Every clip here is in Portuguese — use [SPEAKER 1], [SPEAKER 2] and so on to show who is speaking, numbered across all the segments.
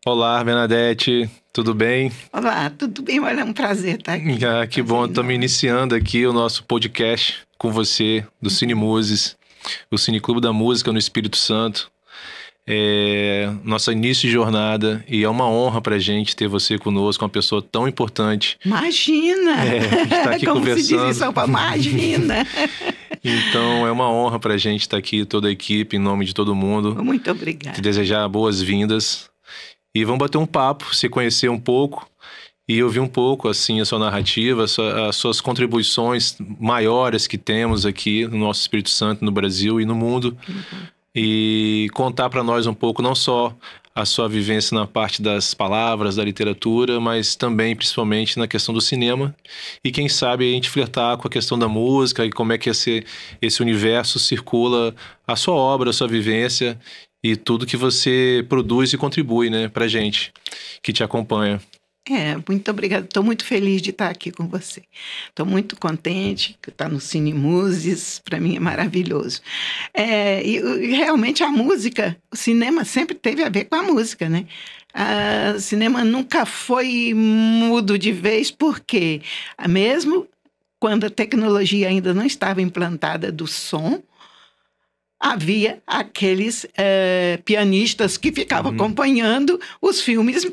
[SPEAKER 1] Olá, Bernadette, tudo bem?
[SPEAKER 2] Olá, tudo bem? Olha, é um prazer estar aqui.
[SPEAKER 1] Que bom, estamos iniciando aqui o nosso podcast com você, do Cine Muses, o Cineclube da Música no Espírito Santo. Nosso início de jornada, e é uma honra pra gente ter você conosco, uma pessoa tão importante.
[SPEAKER 2] Imagina!
[SPEAKER 1] A gente tá aqui
[SPEAKER 2] como
[SPEAKER 1] conversando.
[SPEAKER 2] se diz em São Paulo, imagina!
[SPEAKER 1] Então, é uma honra pra gente estar aqui, toda a equipe, em nome de todo mundo.
[SPEAKER 2] Muito obrigada.
[SPEAKER 1] Te desejar boas-vindas. E vamos bater um papo, se conhecer um pouco e ouvir um pouco, assim, a sua narrativa, as suas contribuições maiores que temos aqui no nosso Espírito Santo, no Brasil e no mundo. E contar para nós um pouco, não só a sua vivência na parte das palavras, da literatura, mas também, principalmente, na questão do cinema. E quem sabe a gente flertar com a questão da música e como é que esse universo circula a sua obra, a sua vivência e tudo que você produz e contribui, né, pra gente, que te acompanha.
[SPEAKER 2] Muito obrigada. Estou muito feliz de estar aqui com você. Estou muito contente que está no Cine Muses. Para mim é maravilhoso. E realmente a música, o cinema sempre teve a ver com a música, né? O cinema nunca foi mudo de vez, porque mesmo quando a tecnologia ainda não estava implantada do som, havia aqueles pianistas que ficavam acompanhando os filmes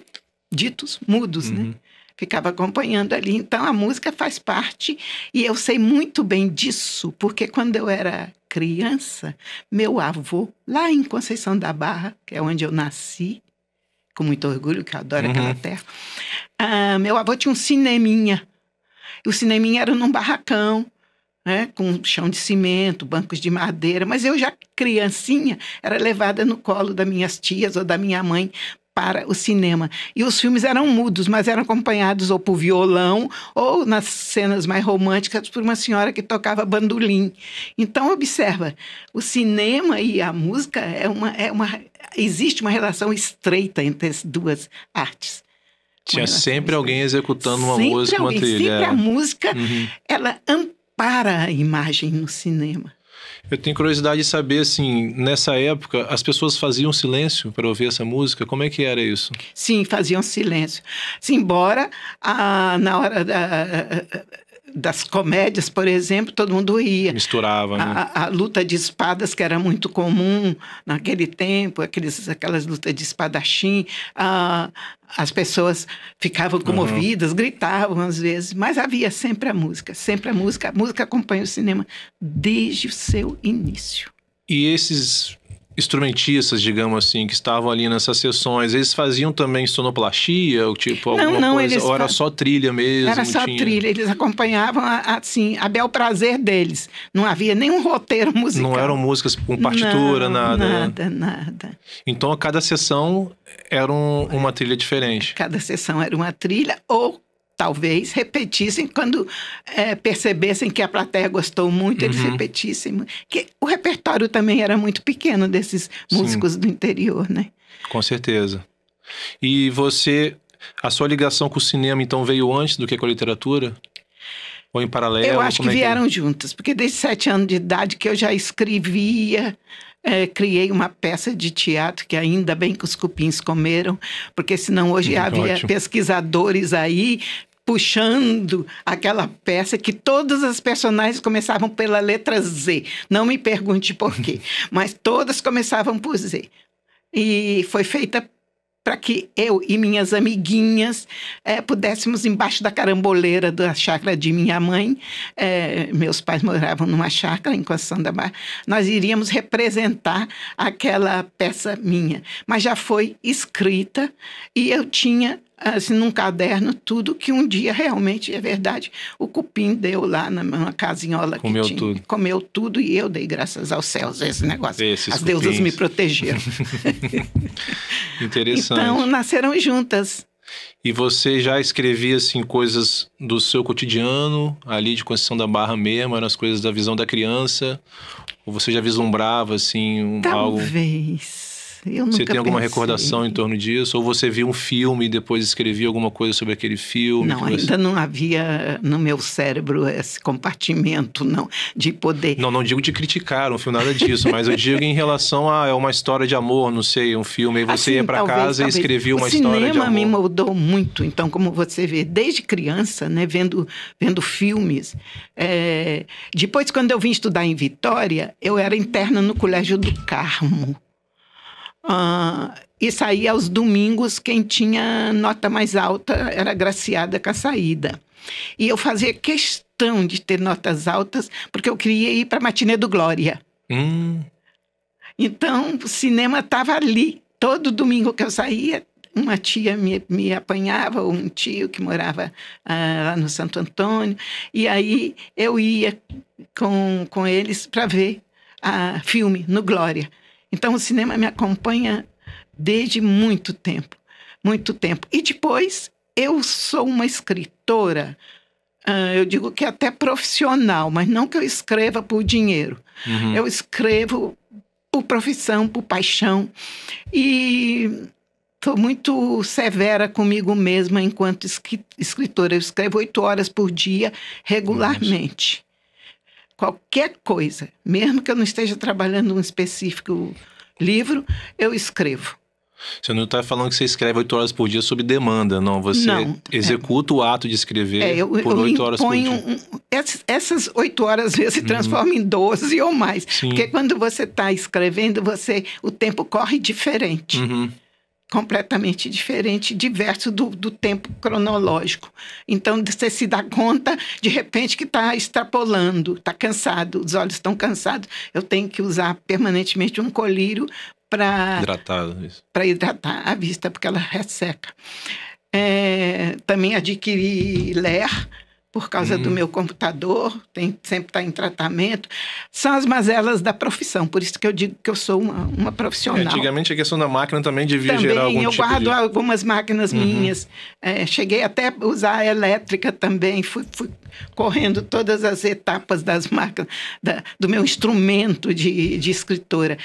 [SPEAKER 2] ditos mudos, né? Ficava acompanhando ali. Então, a música faz parte, e eu sei muito bem disso, porque quando eu era criança, meu avô, lá em Conceição da Barra, que é onde eu nasci, com muito orgulho, que eu adoro aquela terra, meu avô tinha um cineminha. O cineminha era num barracão, né, com chão de cimento, bancos de madeira, mas eu já criancinha era levada no colo das minhas tias ou da minha mãe para o cinema. E os filmes eram mudos, mas eram acompanhados ou por violão ou, nas cenas mais românticas, por uma senhora que tocava bandolim. Então, observa, o cinema e a música existe uma relação estreita entre as duas artes.
[SPEAKER 1] Tinha sempre alguém executando uma música, uma trilha.
[SPEAKER 2] Sempre a música, ela ampara a imagem no cinema.
[SPEAKER 1] Eu tenho curiosidade de saber, assim, nessa época, as pessoas faziam silêncio para ouvir essa música? Como é que era isso?
[SPEAKER 2] Sim, faziam silêncio. Embora na hora das comédias, por exemplo, todo mundo ria.
[SPEAKER 1] Misturava, né?
[SPEAKER 2] A luta de espadas, que era muito comum naquele tempo, aquelas lutas de espadachim, as pessoas ficavam comovidas, gritavam às vezes, mas havia sempre a música, sempre a música. A música acompanha o cinema desde o seu início.
[SPEAKER 1] E esses instrumentistas, digamos assim, que estavam ali nessas sessões, eles faziam também sonoplastia, ou tipo alguma coisa? Ou era só trilha mesmo?
[SPEAKER 2] Era só trilha, eles acompanhavam assim, a bel prazer deles. Não havia nenhum roteiro musical.
[SPEAKER 1] Não eram músicas com partitura, nada?
[SPEAKER 2] Nada.
[SPEAKER 1] Então, a cada sessão era uma trilha diferente?
[SPEAKER 2] Cada sessão era uma trilha, ou talvez repetissem quando percebessem que a plateia gostou muito, eles repetissem. Que o repertório também era muito pequeno desses músicos do interior, né?
[SPEAKER 1] Com certeza. E a sua ligação com o cinema, então, veio antes do que com a literatura? Ou em paralelo?
[SPEAKER 2] Eu acho que vieram juntas, porque desde 7 anos de idade que eu já escrevia. Criei uma peça de teatro que ainda bem que os cupins comeram, porque senão hoje havia pesquisadores aí puxando aquela peça que todas as personagens começavam pela letra Z. Não me pergunte por quê, mas todas começavam por Z. E foi feita para que eu e minhas amiguinhas pudéssemos, embaixo da caramboleira da chácara de minha mãe, meus pais moravam numa chácara em Conceição da Barra, nós iríamos representar aquela peça minha. Mas já foi escrita e eu tinha, assim, num caderno, tudo que um dia realmente, é verdade, o cupim deu lá numa casinhola que tinha.
[SPEAKER 1] Tudo.
[SPEAKER 2] Comeu tudo e eu dei graças aos céus esse negócio. As
[SPEAKER 1] cupins.
[SPEAKER 2] Deusas me protegeram.
[SPEAKER 1] Interessante.
[SPEAKER 2] Então, nasceram juntas.
[SPEAKER 1] E você já escrevia, assim, coisas do seu cotidiano, ali de Conceição da Barra mesmo, eram as coisas da visão da criança? Ou você já vislumbrava, assim, algo?
[SPEAKER 2] Talvez. Eu nunca
[SPEAKER 1] Você tem alguma
[SPEAKER 2] pensei.
[SPEAKER 1] recordação em torno disso? Ou você viu um filme e depois escrevia alguma coisa sobre aquele filme?
[SPEAKER 2] Não, ainda não havia no meu cérebro esse compartimento, não, de poder.
[SPEAKER 1] Não digo de criticar um filme, nada disso, mas eu digo em relação a uma história de amor, não sei, um filme, aí você
[SPEAKER 2] Assim,
[SPEAKER 1] ia para casa e escrevia uma história de amor.
[SPEAKER 2] O cinema me moldou muito, então, como você vê, desde criança, né, vendo filmes. Depois, quando eu vim estudar em Vitória, eu era interna no Colégio do Carmo. E saía aos domingos, quem tinha nota mais alta era agraciada com a saída. E eu fazia questão de ter notas altas, porque eu queria ir para a matinê do Glória. Então, o cinema estava ali. Todo domingo que eu saía, uma tia me apanhava, ou um tio que morava lá no Santo Antônio, e aí eu ia com eles para ver filme no Glória. Então, o cinema me acompanha desde muito tempo, muito tempo. E depois, eu sou uma escritora, eu digo que até profissional, mas não que eu escreva por dinheiro. Eu escrevo por profissão, por paixão. E sou muito severa comigo mesma enquanto escritora. Eu escrevo 8 horas por dia, regularmente. Qualquer coisa, mesmo que eu não esteja trabalhando um específico livro, eu escrevo.
[SPEAKER 1] Você não está falando que você escreve 8 horas por dia sob demanda, não. Você executa o ato de escrever por 8 horas por dia.
[SPEAKER 2] Essas 8 horas, às vezes, se transformam em 12 ou mais.
[SPEAKER 1] Sim.
[SPEAKER 2] Porque quando você está escrevendo, o tempo corre diferente. Completamente diferente, diverso do tempo cronológico. Então, você se dá conta, de repente, que está extrapolando, está cansado, os olhos estão cansados. Eu tenho que usar permanentemente um colírio para hidratar a vista, porque ela resseca. Também adquiri ler, por causa do meu computador, sempre está em tratamento. São as mazelas da profissão, por isso que eu digo que eu sou uma profissional.
[SPEAKER 1] Antigamente a questão da máquina também devia gerar algum tipo de...
[SPEAKER 2] eu guardo algumas máquinas minhas. Cheguei até a usar a elétrica também, fui correndo todas as etapas das máquinas, do meu instrumento de escritora.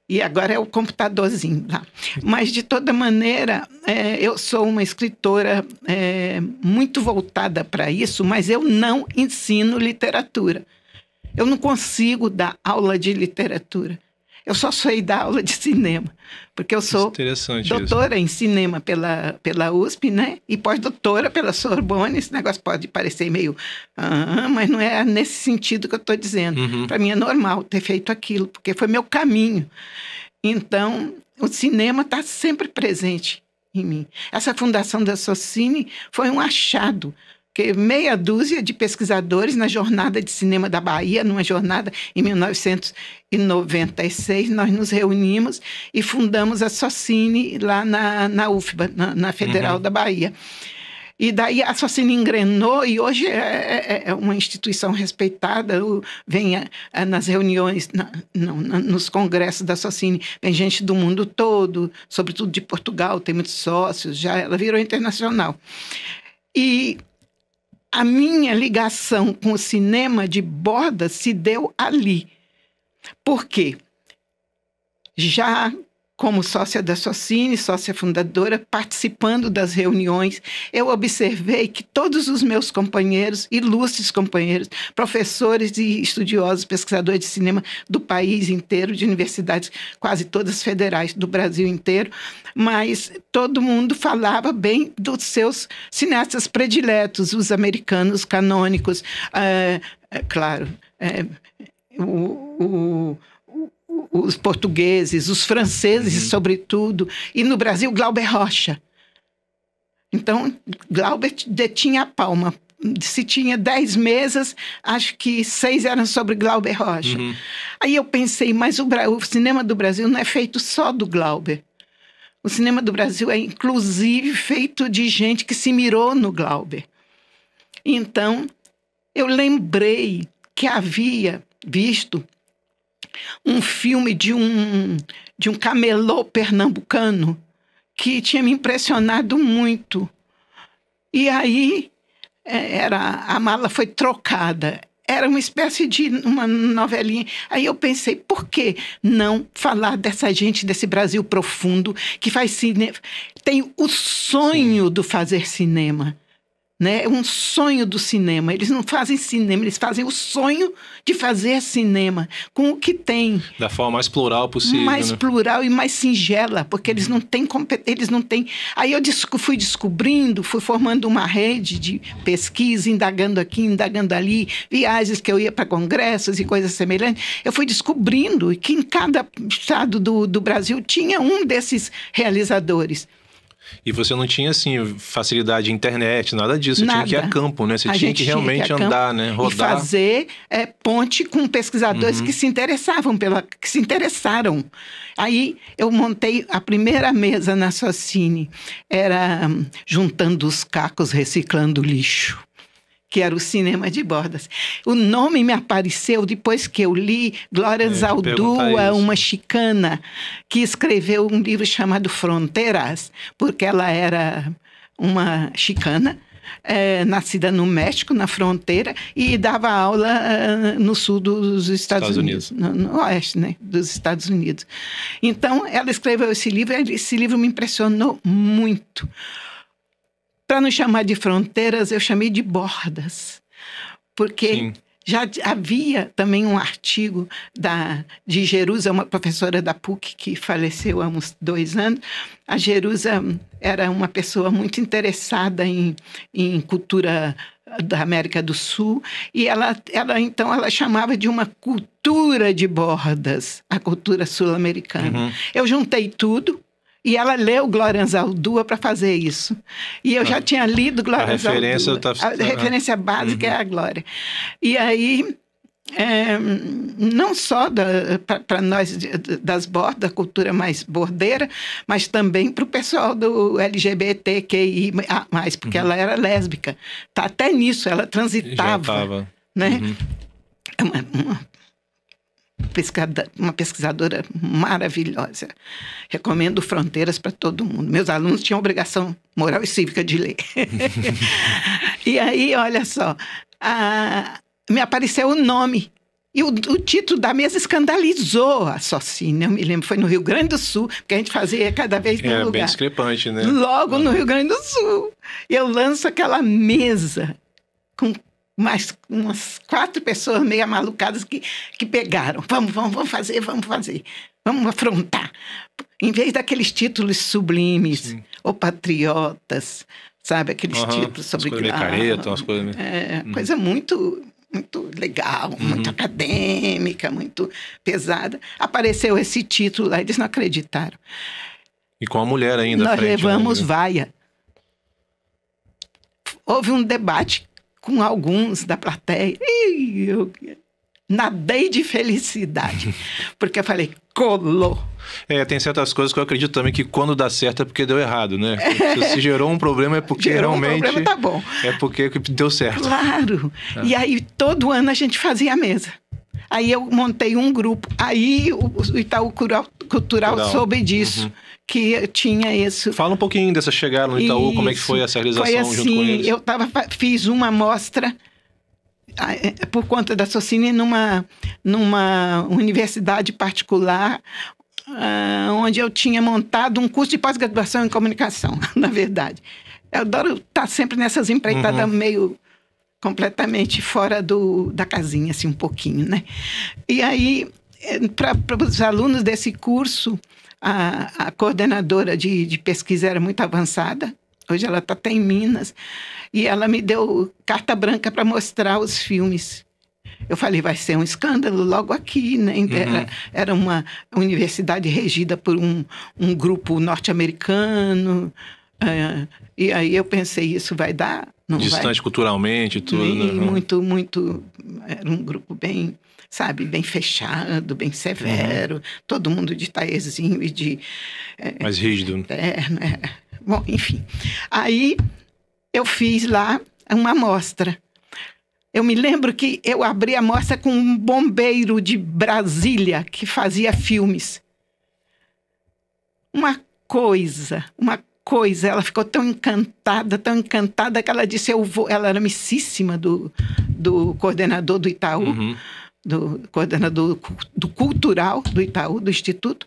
[SPEAKER 2] E agora é o computadorzinho lá. Mas, de toda maneira, eu sou uma escritora muito voltada para isso, mas eu não ensino literatura. Eu não consigo dar aula de literatura. Eu só sei dar aula de cinema, porque eu sou doutora em cinema pela USP, né? E pós-doutora pela Sorbonne. Esse negócio pode parecer meio... mas não é nesse sentido que eu estou dizendo. Para mim é normal ter feito aquilo, porque foi meu caminho. Então, o cinema está sempre presente em mim. Essa fundação da Socine foi um achado, porque meia dúzia de pesquisadores na Jornada de Cinema da Bahia, numa jornada em 1996, nós nos reunimos e fundamos a Socine lá na UFBA, na Federal da Bahia. E daí a Socine engrenou e hoje é uma instituição respeitada. Vem nas reuniões, nos congressos da Socine, vem gente do mundo todo, sobretudo de Portugal, tem muitos sócios, já ela virou internacional. E a minha ligação com o cinema de borda se deu ali. Por quê? Já como sócia da Socine, sócia fundadora, participando das reuniões, eu observei que todos os meus companheiros, ilustres companheiros, professores e estudiosos, pesquisadores de cinema do país inteiro, de universidades quase todas federais do Brasil inteiro, mas todo mundo falava bem dos seus cineastas prediletos, os americanos canônicos, claro, os portugueses, os franceses, sobretudo, e no Brasil, Glauber Rocha. Então, Glauber detinha a palma. Se tinha 10 mesas, acho que 6 eram sobre Glauber Rocha. Aí eu pensei, mas o cinema do Brasil não é feito só do Glauber. O cinema do Brasil é, inclusive, feito de gente que se mirou no Glauber. Então, eu lembrei que havia visto um filme de um camelô pernambucano que tinha me impressionado muito. E aí a mala foi trocada. era uma espécie de uma novelinha. Aí eu pensei, por que não falar dessa gente, desse Brasil profundo, que faz cinema, tem o sonho do fazer cinema, né? É um sonho do cinema. Eles não fazem cinema, eles fazem o sonho de fazer cinema com o que tem.
[SPEAKER 1] Da forma mais plural possível.
[SPEAKER 2] Mais
[SPEAKER 1] né?
[SPEAKER 2] plural e mais singela, porque eles não têm eles não têm. Aí eu fui descobrindo, fui formando uma rede de pesquisa, indagando aqui, indagando ali, viagens que eu ia para congressos e coisas semelhantes. Eu fui descobrindo que em cada estado do Brasil tinha um desses realizadores.
[SPEAKER 1] E você não tinha, assim, facilidade de internet, nada disso. Você
[SPEAKER 2] Nada.
[SPEAKER 1] tinha que ir a campo, né? Você tinha que realmente andar, né? Rodar.
[SPEAKER 2] E fazer ponte com pesquisadores que se interessavam que se interessaram. Aí eu montei a primeira mesa na Socini. Era juntando os cacos, reciclando lixo, que era o cinema de Bordas. O nome me apareceu depois que eu li Glória Zaldúa, uma chicana, que escreveu um livro chamado Fronteiras, porque ela era uma chicana, nascida no México, na fronteira, e dava aula no sul dos Estados Unidos. No oeste, né, dos Estados Unidos. Então, ela escreveu esse livro me impressionou muito. Para não chamar de fronteiras, eu chamei de bordas, porque Sim. já havia também um artigo de Jerusa, uma professora da PUC que faleceu há uns 2 anos. A Jerusa era uma pessoa muito interessada em cultura da América do Sul, e então ela chamava de uma cultura de bordas, a cultura sul-americana. Uhum. Eu juntei tudo. E ela leu Glória Zaldúa para fazer isso. E eu já tinha lido Glória Zaldúa. A referência básica é a Glória. E aí, não só para nós das bordas, da cultura mais bordeira, mas também para o pessoal do LGBTQI+, porque ela era lésbica. Tá, até nisso, ela transitava. Já estava. Né? Uhum. Uma pesquisadora maravilhosa. Recomendo Fronteiras para todo mundo. Meus alunos tinham obrigação moral e cívica de ler. E aí, olha só, me apareceu o nome. E o título da mesa escandalizou a Socini. Eu me lembro, foi no Rio Grande do Sul, porque a gente fazia cada vez num lugar.
[SPEAKER 1] É bem discrepante, né?
[SPEAKER 2] Logo no Rio Grande do Sul. E eu lanço aquela mesa com mais umas 4 pessoas meio amalucadas que pegaram. Vamos fazer. Vamos afrontar. Em vez daqueles títulos sublimes, Sim. ou patriotas, sabe? Aqueles títulos sobre...
[SPEAKER 1] Umas coisas meio careta, umas coisas...
[SPEAKER 2] Coisa muito, muito legal, muito acadêmica, muito pesada. Apareceu esse título lá, eles não acreditaram.
[SPEAKER 1] E com a mulher ainda.
[SPEAKER 2] Nós levamos vaia. Houve um debate com alguns da plateia. E eu nadei de felicidade. Porque eu falei, colou.
[SPEAKER 1] Tem certas coisas que eu acredito também que quando dá certo é porque deu errado, né? Se gerou um problema é porque realmente...
[SPEAKER 2] Gerou um problema, tá bom.
[SPEAKER 1] É porque deu certo.
[SPEAKER 2] Claro. E aí, todo ano a gente fazia a mesa. Aí eu montei um grupo. Aí o Itaú Cultural soube disso. Que tinha isso.
[SPEAKER 1] Fala um pouquinho dessa chegada no Itaú, como é que foi essa realização
[SPEAKER 2] foi assim,
[SPEAKER 1] junto com eles?
[SPEAKER 2] Eu fiz uma mostra por conta da Socini numa universidade particular, onde eu tinha montado um curso de pós-graduação em comunicação, na verdade. Eu adoro estar sempre nessas empreitadas meio completamente fora da casinha, assim, um pouquinho, né? E aí, para os alunos desse curso, a coordenadora de pesquisa era muito avançada. Hoje ela está até em Minas. E ela me deu carta branca para mostrar os filmes. Eu falei, vai ser um escândalo logo aqui, né? Era uma universidade regida por um grupo norte-americano. E aí eu pensei, isso vai dar? Não
[SPEAKER 1] Distante
[SPEAKER 2] vai?
[SPEAKER 1] culturalmente, tudo.
[SPEAKER 2] E muito... Era um grupo bem... sabe, bem fechado, bem severo, todo mundo de taierzinho e de...
[SPEAKER 1] mais rígido.
[SPEAKER 2] Bom, enfim. Aí eu fiz lá uma amostra. Eu me lembro que eu abri a amostra com um bombeiro de Brasília que fazia filmes. Uma coisa, ela ficou tão encantada que ela disse, eu vou. Ela era amicíssima do coordenador do Itaú, do coordenador do cultural do Itaú, do Instituto.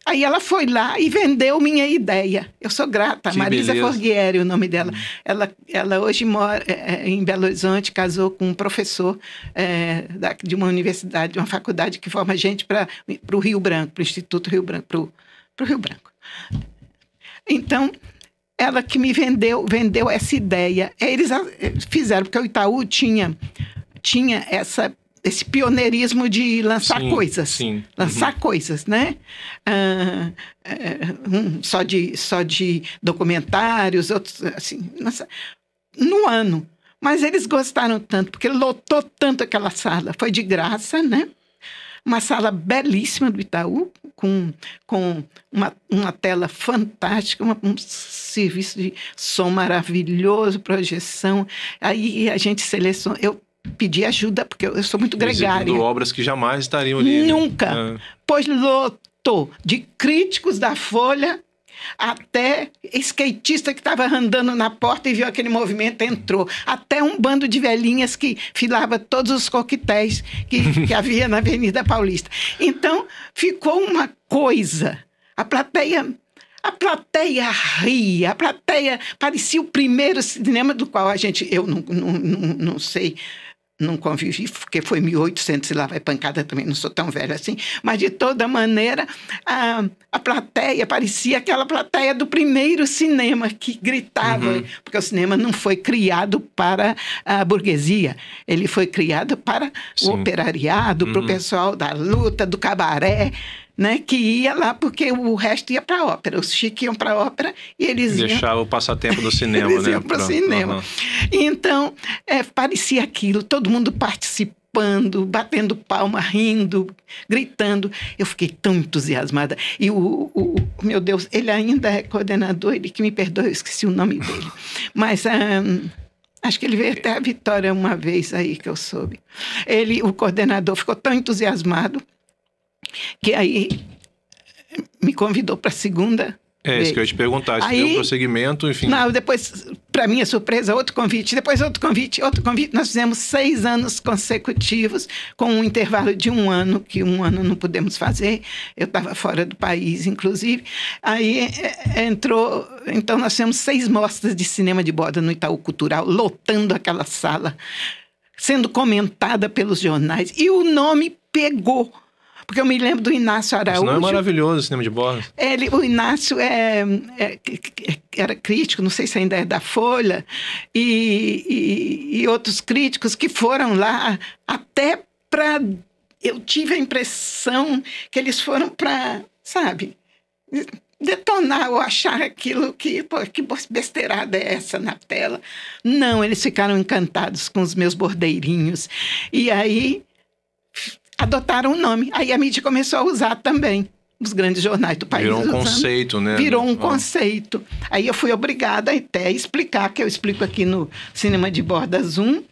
[SPEAKER 2] Aí ela foi lá e vendeu minha ideia. Eu sou grata.
[SPEAKER 1] Que
[SPEAKER 2] Marisa
[SPEAKER 1] beleza.
[SPEAKER 2] Forghieri, o nome dela. Ela hoje mora em Belo Horizonte, casou com um professor de uma universidade, de uma faculdade que forma gente para o Rio Branco, para o Instituto Rio Branco, para o Rio Branco. Então, ela que me vendeu essa ideia. Eles fizeram, porque o Itaú tinha esse pioneirismo de lançar coisas.
[SPEAKER 1] Sim.
[SPEAKER 2] Lançar coisas, né? Só de documentários, outros, assim, no ano. Mas eles gostaram tanto, porque lotou tanto aquela sala. Foi de graça, né? Uma sala belíssima do Itaú, com uma tela fantástica, um serviço de som maravilhoso, projeção. Aí a gente selecionou. Eu pedi ajuda, porque eu sou muito gregária.
[SPEAKER 1] Exibindo obras que jamais estariam ali.
[SPEAKER 2] Nunca. Pois lotou de críticos da Folha até skatista que estava andando na porta e viu aquele movimento, entrou. Até um bando de velhinhas que filava todos os coquetéis que havia na Avenida Paulista. Então, ficou uma coisa. A plateia ria, a plateia parecia o primeiro cinema do qual eu não sei, não convivi, porque foi 1800 e lá vai pancada também, não sou tão velha assim, mas de toda maneira a plateia parecia aquela plateia do primeiro cinema que gritava, porque o cinema não foi criado para a burguesia, ele foi criado para o operariado, para o pessoal da luta, do cabaré, né, que ia lá porque o resto ia para a ópera. Os chiques iam para a ópera e eles
[SPEAKER 1] deixavam o passatempo do cinema,
[SPEAKER 2] eles iam para o cinema. Então, parecia aquilo, todo mundo participando, batendo palma, rindo, gritando. Eu fiquei tão entusiasmada. E meu Deus, ele ainda é coordenador, ele que me perdoe, eu esqueci o nome dele. Mas acho que ele veio até a Vitória uma vez aí, que eu soube. O coordenador, ficou tão entusiasmado que aí me convidou para a segunda vez.
[SPEAKER 1] Isso que eu ia te perguntar, se deu um prosseguimento, enfim.
[SPEAKER 2] Não, depois, para minha surpresa, outro convite, depois outro convite. Nós fizemos 6 anos consecutivos, com um intervalo de 1 ano, que 1 ano não pudemos fazer. Eu estava fora do país, inclusive. Aí então nós fizemos 6 mostras de cinema de borda no Itaú Cultural, lotando aquela sala, sendo comentada pelos jornais. E o nome pegou. Porque eu me lembro do Inácio Araújo.
[SPEAKER 1] Isso não é maravilhoso, o cinema de borda?
[SPEAKER 2] O Inácio era crítico, não sei se ainda é da Folha, e outros críticos que foram lá até para... Eu tive a impressão que eles foram para, sabe, detonar ou achar aquilo que besteirada é essa na tela. Não, eles ficaram encantados com os meus bordeirinhos. E aí adotaram o nome. Aí a mídia começou a usar também. Os grandes jornais do país.
[SPEAKER 1] Virou um conceito, né?
[SPEAKER 2] Virou um conceito. Aí eu fui obrigada até a explicar, que eu explico aqui no Cinema de Bordas 1,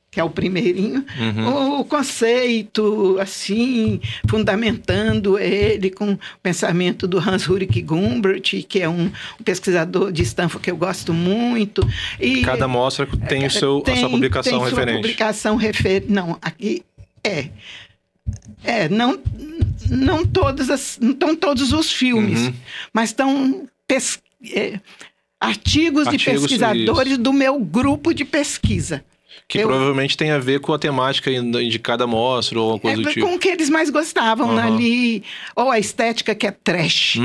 [SPEAKER 2] que é o primeirinho, o conceito, assim, fundamentando ele com o pensamento do Hans-Ulrich Gumbert, que é um pesquisador de Stanford que eu gosto muito. E
[SPEAKER 1] cada mostra tem a sua publicação referente.
[SPEAKER 2] Tem sua publicação referente. Não, aqui não estão todos os filmes, mas estão artigos de pesquisadores do meu grupo de pesquisa.
[SPEAKER 1] Que provavelmente tem a ver com a temática de cada mostra ou coisa do tipo.
[SPEAKER 2] Com o que eles mais gostavam ali. Ou a estética que é trash.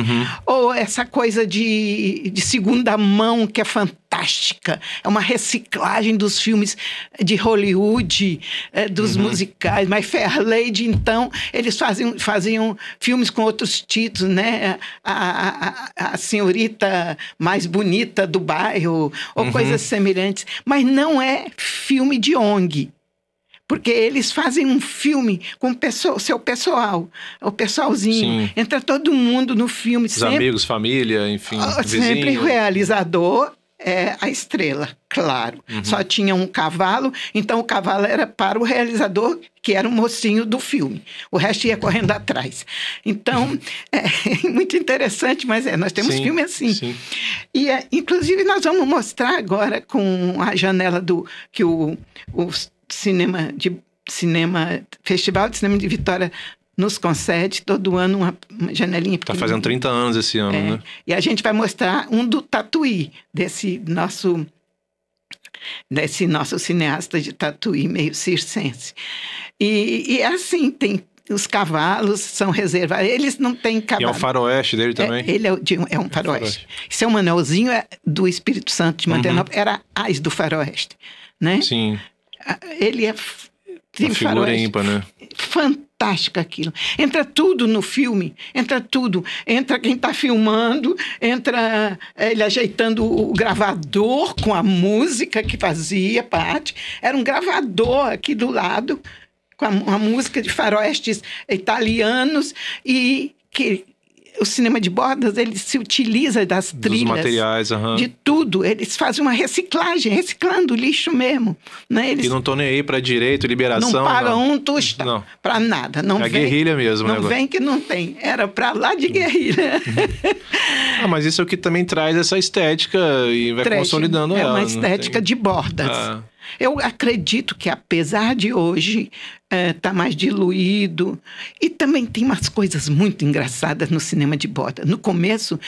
[SPEAKER 2] Ou essa coisa de segunda mão que é fantástica. É uma reciclagem dos filmes de Hollywood, dos musicais. My Fair Lady, então, eles faziam filmes com outros títulos, né? A senhorita mais bonita do bairro, ou coisas semelhantes. Mas não é filme de ONG, porque eles fazem um filme com seu pessoal, o pessoalzinho. Sim. Entra todo mundo no filme.
[SPEAKER 1] Os amigos, família, enfim,
[SPEAKER 2] sempre
[SPEAKER 1] vizinho.
[SPEAKER 2] O realizador a estrela, claro. Só tinha um cavalo, então o cavalo era para o realizador, que era o mocinho do filme. O resto ia correndo atrás. Então, é muito interessante, mas nós temos filme assim.
[SPEAKER 1] Sim.
[SPEAKER 2] E, inclusive, nós vamos mostrar agora com a janela que o Festival de Cinema de Vitória nos concede todo ano uma janelinha pequena.
[SPEAKER 1] Tá fazendo 30 anos esse ano, né?
[SPEAKER 2] E a gente vai mostrar um do Tatuí, desse nosso cineasta de Tatuí, meio circense. E assim, tem os cavalos, são reservados. Eles não têm cavalo.
[SPEAKER 1] E é o faroeste dele também?
[SPEAKER 2] Ele é um faroeste. Seu Manuelzinho é do Espírito Santo de Mantenópolis, era Ais do Faroeste, né?
[SPEAKER 1] Sim.
[SPEAKER 2] Ele tem
[SPEAKER 1] uma figura ímpar, né?
[SPEAKER 2] Fantástico aquilo. Entra tudo no filme, entra tudo. Entra quem está filmando, entra ele ajeitando o gravador com a música que fazia parte. Era um gravador aqui do lado, com a música de faroestes italianos, e que o cinema de bordas, ele se utiliza das trilhas,
[SPEAKER 1] dos materiais,
[SPEAKER 2] de tudo. Eles fazem uma reciclagem, reciclando lixo mesmo, né? Eles
[SPEAKER 1] e não estão nem aí para direito, liberação.
[SPEAKER 2] Não pagam um tostão para nada. Não
[SPEAKER 1] é
[SPEAKER 2] vem,
[SPEAKER 1] guerrilha mesmo.
[SPEAKER 2] Não vem que não tem. Era para lá de guerrilha.
[SPEAKER 1] Mas isso é o que também traz essa estética e vai consolidando ela.
[SPEAKER 2] É uma estética de bordas. Eu acredito que, apesar de hoje estar mais diluído, e também tem umas coisas muito engraçadas no cinema de borda. No começo,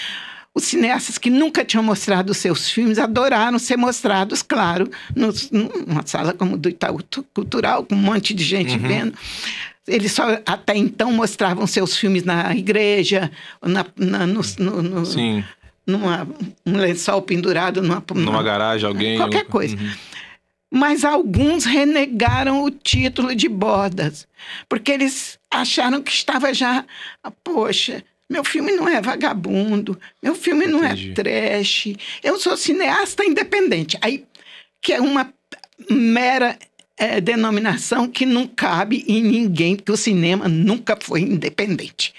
[SPEAKER 2] os cineastas que nunca tinham mostrado os seus filmes adoraram ser mostrados, claro, numa sala como do Itaú Cultural, com um monte de gente vendo. Eles só até então mostravam seus filmes na igreja, num lençol pendurado,
[SPEAKER 1] numa garagem, alguém.
[SPEAKER 2] Qualquer coisa. Mas alguns renegaram o título de bordas, porque eles acharam que estava já... Poxa, meu filme não é vagabundo, meu filme não é trash, eu sou cineasta independente. Aí, que é uma mera denominação que não cabe em ninguém, porque o cinema nunca foi independente.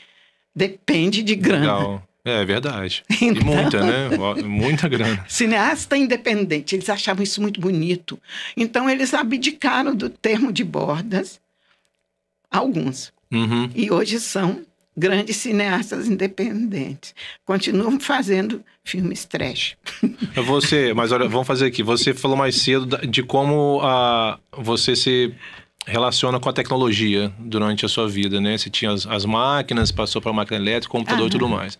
[SPEAKER 2] Depende de grana.
[SPEAKER 1] Legal. É verdade. Então, e muita, né? Muita grana.
[SPEAKER 2] Cineasta independente, eles achavam isso muito bonito. Então, eles abdicaram do termo de bordas, alguns. E hoje são grandes cineastas independentes. Continuam fazendo filmes trash.
[SPEAKER 1] Mas olha, vamos fazer aqui. Você falou mais cedo de como você se relaciona com a tecnologia durante a sua vida, né? Você tinha as máquinas, passou para a máquina elétrica, computador e tudo mais.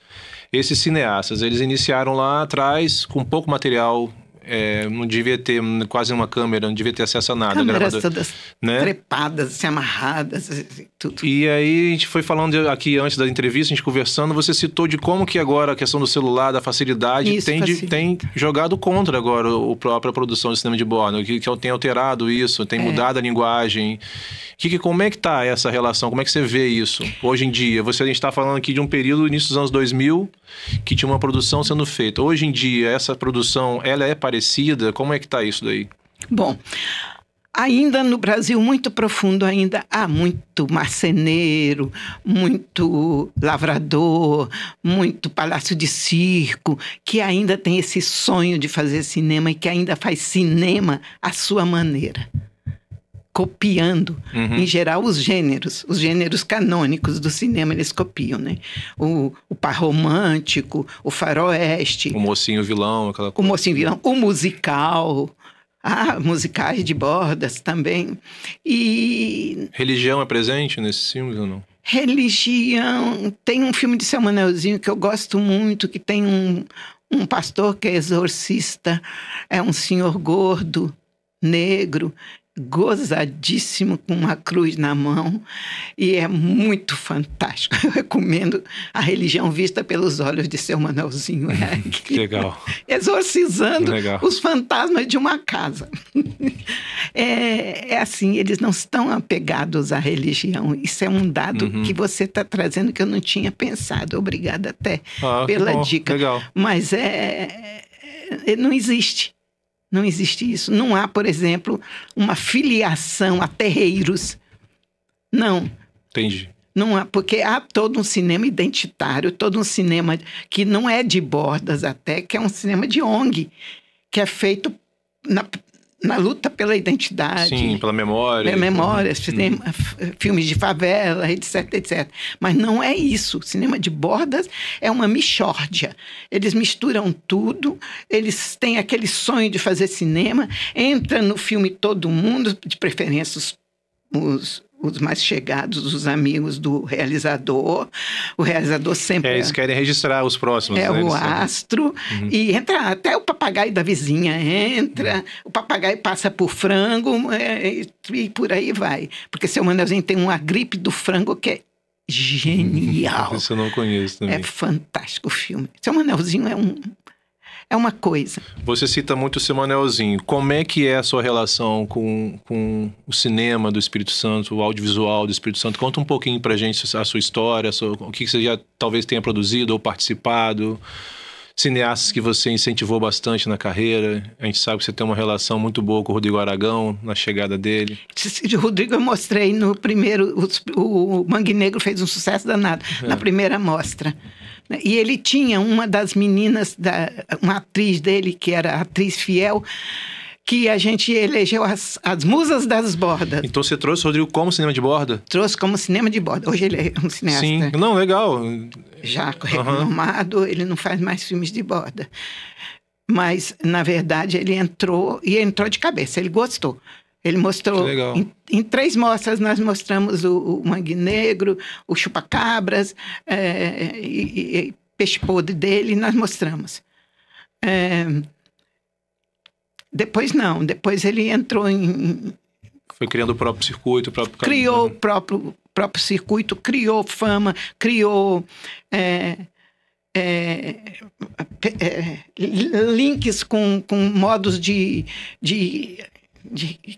[SPEAKER 1] Esses cineastas, eles iniciaram lá atrás com pouco material, não devia ter quase uma câmera, não devia ter acesso a nada.
[SPEAKER 2] Câmeras todas trepadas, assim, amarradas, tudo.
[SPEAKER 1] E aí a gente foi falando aqui antes da entrevista, a gente conversando, você citou de como que agora a questão do celular, da facilidade, tem jogado contra agora a própria produção de cinema de bordo, que tem alterado isso, tem mudado a linguagem. Como é que tá essa relação? Como é que você vê isso hoje em dia? A gente está falando aqui de um período, início dos anos 2000, que tinha uma produção sendo feita. Hoje em dia, essa produção, ela é parecida? Como é que tá isso daí?
[SPEAKER 2] Bom, ainda no Brasil, muito profundo ainda, há muito marceneiro, muito lavrador, muito palácio de circo, que ainda tem esse sonho de fazer cinema e que ainda faz cinema à sua maneira. Copiando, em geral, os gêneros canônicos do cinema, eles copiam, né? O par romântico, o faroeste.
[SPEAKER 1] O mocinho vilão, aquela coisa.
[SPEAKER 2] O mocinho vilão, o musical, musicais de bordas também. E...
[SPEAKER 1] Religião é presente nesses filmes ou não?
[SPEAKER 2] Religião... Tem um filme de Seu Manuelzinho que eu gosto muito, que tem um pastor que é exorcista, é um senhor gordo, negro, gozadíssimo, com uma cruz na mão, e é muito fantástico. Eu recomendo A Religião Vista pelos Olhos de Seu Manuelzinho.
[SPEAKER 1] Que legal.
[SPEAKER 2] Exorcizando os fantasmas de uma casa. É assim, eles não estão apegados à religião. Isso é um dado que você está trazendo que eu não tinha pensado. Obrigada até pela dica.
[SPEAKER 1] Legal.
[SPEAKER 2] Mas não existe. Não existe isso. Não há, por exemplo, uma filiação a terreiros. Não.
[SPEAKER 1] Entendi.
[SPEAKER 2] Não há, porque há todo um cinema identitário, todo um cinema que não é de bordas até, que é um cinema de ONG, que é feito na luta pela identidade.
[SPEAKER 1] Sim, pela memória.
[SPEAKER 2] Memória, filmes de favela, etc, etc. Mas não é isso. O cinema de bordas é uma mixórdia. Eles misturam tudo, eles têm aquele sonho de fazer cinema, entra no filme todo mundo, de preferência os mais chegados, os amigos do realizador. O realizador sempre...
[SPEAKER 1] eles querem registrar os próximos.
[SPEAKER 2] É, né? O astro. E entra até o papagaio da vizinha. O papagaio passa por frango e por aí vai. Porque Seu Manelzinho tem uma gripe do frango que é genial.
[SPEAKER 1] Isso eu não conheço também.
[SPEAKER 2] É fantástico o filme. Seu Manelzinho é uma coisa.
[SPEAKER 1] Você cita muito o Seu Manelzinho. Como é que é a sua relação com o cinema do Espírito Santo, o audiovisual do Espírito Santo? Conta um pouquinho pra gente a sua história, o que você já talvez tenha produzido ou participado. Cineastas que você incentivou bastante na carreira. A gente sabe que você tem uma relação muito boa com o Rodrigo Aragão, na chegada dele.
[SPEAKER 2] O Rodrigo eu mostrei no primeiro... O Mangue Negro fez um sucesso danado na primeira mostra. E ele tinha uma das meninas, uma atriz dele, que era a atriz fiel, que a gente elegeu as musas das bordas.
[SPEAKER 1] Então você trouxe o Rodrigo como cinema de borda?
[SPEAKER 2] Trouxe como cinema de borda. Hoje ele é um cineasta.
[SPEAKER 1] Sim, não, legal.
[SPEAKER 2] Já renomado, ele não faz mais filmes de borda. Mas, na verdade, ele entrou de cabeça, ele gostou. Ele mostrou, em 3 mostras nós mostramos o Mangue Negro, o Chupacabras, e Peixe Podre dele, nós mostramos. Depois não, depois ele entrou
[SPEAKER 1] Foi criando o próprio circuito.
[SPEAKER 2] Criou o próprio circuito, criou fama, criou... links com modos de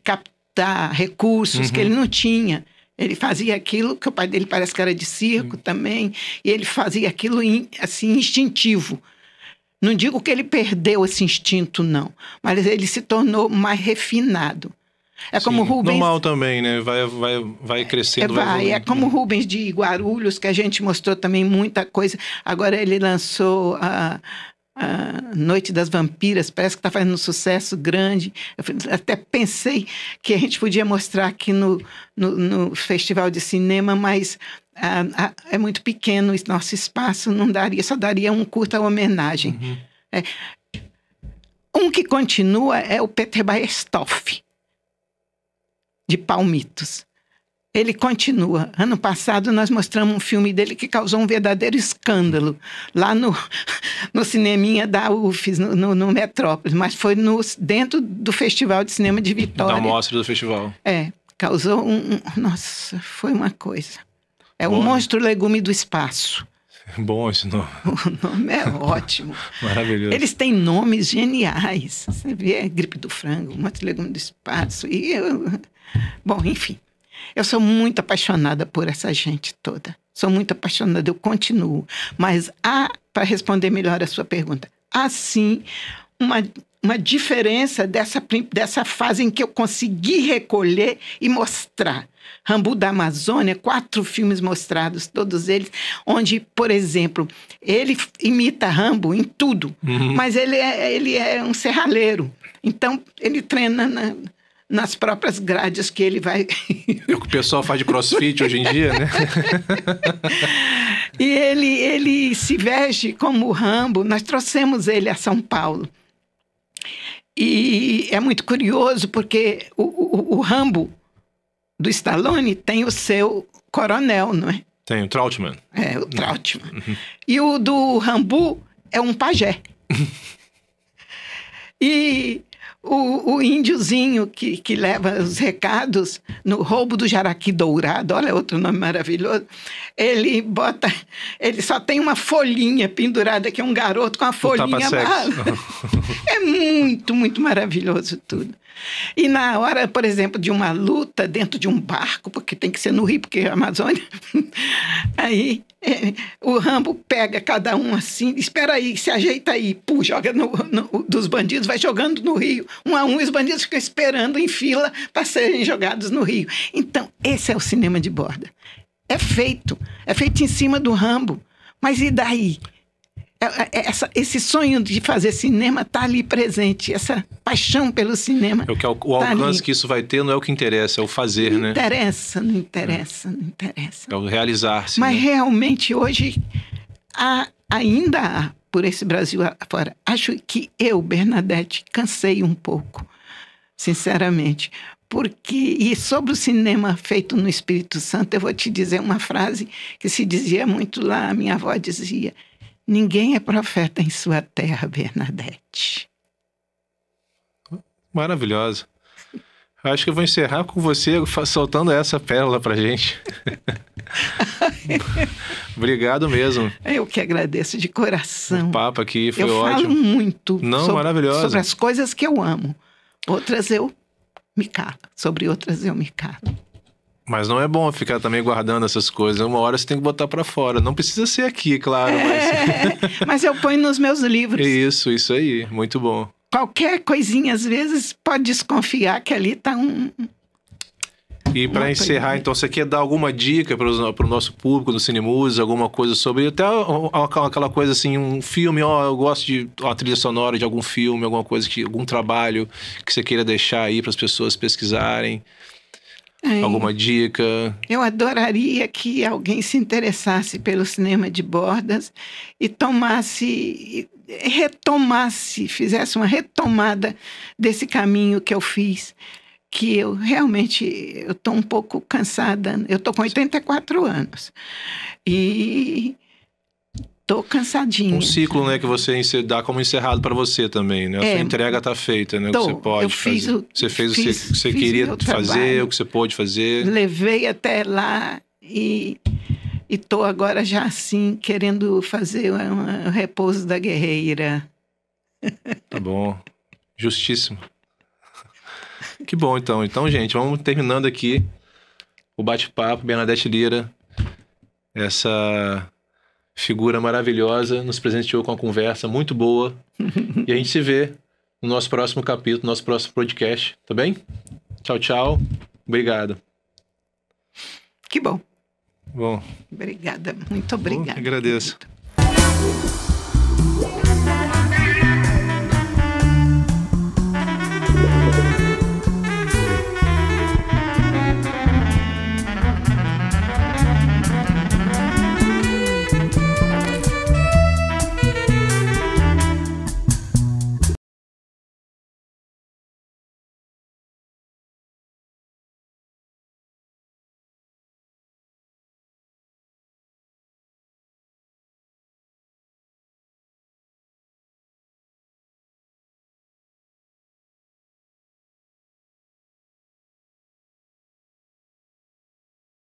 [SPEAKER 2] captar recursos que ele não tinha. Ele fazia aquilo, que o pai dele parece que era de circo também, e ele fazia aquilo assim, instintivo. Não digo que ele perdeu esse instinto, não, mas ele se tornou mais refinado. É como Rubens...
[SPEAKER 1] Normal também, né? Vai crescendo.
[SPEAKER 2] É como Rubens de Guarulhos, que a gente mostrou também muita coisa. Agora ele lançou a Noite das Vampiras, parece que está fazendo um sucesso grande. Eu até pensei que a gente podia mostrar aqui no Festival de Cinema, mas é muito pequeno esse nosso espaço, não daria, só daria um curta homenagem. Um que continua é o Peter Baestoff, de Palmitos. Ele continua. Ano passado nós mostramos um filme dele que causou um verdadeiro escândalo lá no cineminha da UFES, no Metrópolis, mas foi dentro do Festival de Cinema de Vitória.
[SPEAKER 1] Da mostra do festival.
[SPEAKER 2] Causou nossa, foi uma coisa. É o Monstro Legume do Espaço.
[SPEAKER 1] Bom esse nome.
[SPEAKER 2] O nome é ótimo.
[SPEAKER 1] Maravilhoso.
[SPEAKER 2] Eles têm nomes geniais. Você vê Gripe do Frango, Monstro Legume do Espaço. Bom, enfim. Eu sou muito apaixonada por essa gente toda. Sou muito apaixonada, eu continuo. Mas para responder melhor a sua pergunta, há sim uma diferença dessa fase em que eu consegui recolher e mostrar. Rambo da Amazônia, 4 filmes mostrados, todos eles, onde, por exemplo, ele imita Rambo em tudo, mas ele é um serralheiro. Então, ele treina nas próprias grades que ele vai...
[SPEAKER 1] É o que o pessoal faz de crossfit hoje em dia, né?
[SPEAKER 2] E ele se veste como Rambo. Nós trouxemos ele a São Paulo. E é muito curioso, porque o Rambo do Stallone tem o seu coronel, não é?
[SPEAKER 1] Tem o Trautmann.
[SPEAKER 2] É, o Trautmann. E o do Rambo é um pajé. E... O índiozinho que leva os recados no Roubo do Jaraqui Dourado, olha outro nome maravilhoso, ele só tem uma folhinha pendurada, que é um garoto com a folhinha. É muito, muito maravilhoso tudo. E na hora, por exemplo, de uma luta dentro de um barco, porque tem que ser no Rio, porque é a Amazônia, aí o Rambo pega cada um assim, espera aí, se ajeita aí, joga dos bandidos, vai jogando no rio, um a um, e os bandidos ficam esperando em fila para serem jogados no rio. Então, esse é o cinema de borda. É feito em cima do Rambo, mas e daí? esse sonho de fazer cinema está ali presente, essa paixão pelo cinema.
[SPEAKER 1] É o alcance que isso vai ter não é o que interessa, é o fazer, né?
[SPEAKER 2] Não interessa, não interessa.
[SPEAKER 1] É o realizar-se.
[SPEAKER 2] Mas
[SPEAKER 1] né?
[SPEAKER 2] realmente hoje ainda há, por esse Brasil afora. Acho que eu, Bernadette, cansei um pouco, sinceramente. E sobre o cinema feito no Espírito Santo, eu vou te dizer uma frase que se dizia muito lá, a minha avó dizia: ninguém é profeta em sua terra, Bernadette.
[SPEAKER 1] Maravilhosa. Acho que eu vou encerrar com você soltando essa pérola pra gente. Obrigado mesmo.
[SPEAKER 2] Eu que agradeço de coração.
[SPEAKER 1] O papo aqui foi
[SPEAKER 2] ótimo.
[SPEAKER 1] ótimo.
[SPEAKER 2] Eu falo muito
[SPEAKER 1] maravilhosa.
[SPEAKER 2] sobre as coisas que eu amo. Outras eu me calo. Sobre outras eu me calo.
[SPEAKER 1] Mas não é bom ficar também guardando essas coisas. Uma hora você tem que botar pra fora. Não precisa ser aqui, claro.
[SPEAKER 2] Mas eu ponho nos meus livros.
[SPEAKER 1] Isso aí. Muito bom.
[SPEAKER 2] Qualquer coisinha, às vezes, pode desconfiar que ali está
[SPEAKER 1] E para encerrar, então, você quer dar alguma dica para o nosso público do Cinemus, alguma coisa sobre, até aquela coisa assim, um filme, eu gosto de uma trilha sonora de algum filme, alguma coisa, algum trabalho que você queira deixar aí para as pessoas pesquisarem? Alguma dica?
[SPEAKER 2] Eu adoraria que alguém se interessasse pelo cinema de Bordas e fizesse uma retomada desse caminho que eu fiz, que eu realmente estou um pouco cansada. Eu estou com 84 anos e estou cansadinha.
[SPEAKER 1] Um ciclo, né, que você dá como encerrado para você também, né? A sua entrega está feita, né? O que você pode fazer. Você fez o que você queria fazer, o que você pôde fazer.
[SPEAKER 2] Levei até lá e estou agora já assim, querendo fazer o repouso da guerreira.
[SPEAKER 1] Tá bom. Justíssimo. Que bom, então. Então, gente, vamos terminando aqui o bate-papo. Bernadette Lira, essa figura maravilhosa, nos presenteou com uma conversa muito boa. E a gente se vê no nosso próximo capítulo, no nosso próximo podcast. Tá bem? Tchau, tchau. Obrigado.
[SPEAKER 2] Que bom.
[SPEAKER 1] Bom.
[SPEAKER 2] Obrigada. Muito obrigada.
[SPEAKER 1] Agradeço.